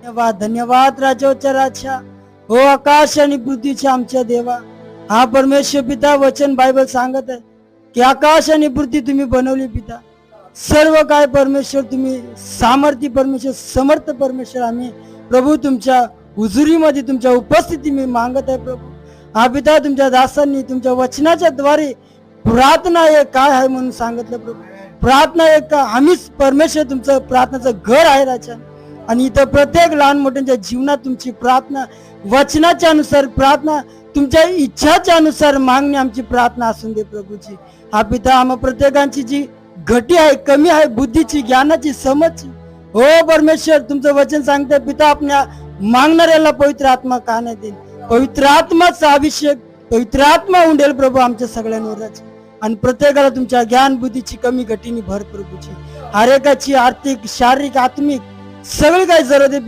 धन्यवाद धन्यवाद राजोच्या राजा हो आकाश आणि पृथ्वीच्या आमच्या देवा. हा परमेश्वर पिता वचन बायबल सांगत आहे की आकाश आणि पृथ्वी तुम्ही बनवली पिता. सर्व काय परमेश्वर तुम्ही सामर्थ्य परमेश्वर समर्थ परमेश्वर आम्ही प्रभू तुमच्या हुजुरीमध्ये तुमच्या उपस्थिती मी मागत आहे प्रभू. हा पिता तुमच्या दासांनी तुमच्या वचनाच्या द्वारे प्रार्थना हे काय आहे म्हणून सांगितलं प्रभू. प्रार्थना एक आम्हीच परमेश्वर तुमचं प्रार्थनाचं घर आहे राजा. आणि इथं प्रत्येक लहान मोठ्यांच्या जीवनात तुमची प्रार्थना वचनाच्या अनुसार प्रार्थना तुमच्या इच्छाच्या अनुसार मागणी आमची प्रार्थना असून दे प्रभूची. हा पिता आम्हा प्रत्येकांची जी घटी आहे कमी आहे बुद्धीची ज्ञानाची समजची हो परमेश्वर तुमचं वचन सांगते पिता आपल्या मागणाऱ्याला पवित्र आत्मा का नाही देईल. पवित्र आत्माचा अभिषेक पवित्र आत्मा उंडेल प्रभू आमच्या सगळ्यांवर आणि प्रत्येकाला तुमच्या ज्ञान बुद्धीची कमी घटीनी भर प्रभूची. हर एकाची आर्थिक शारीरिक आत्मिक सगळी काही जरूरत आहे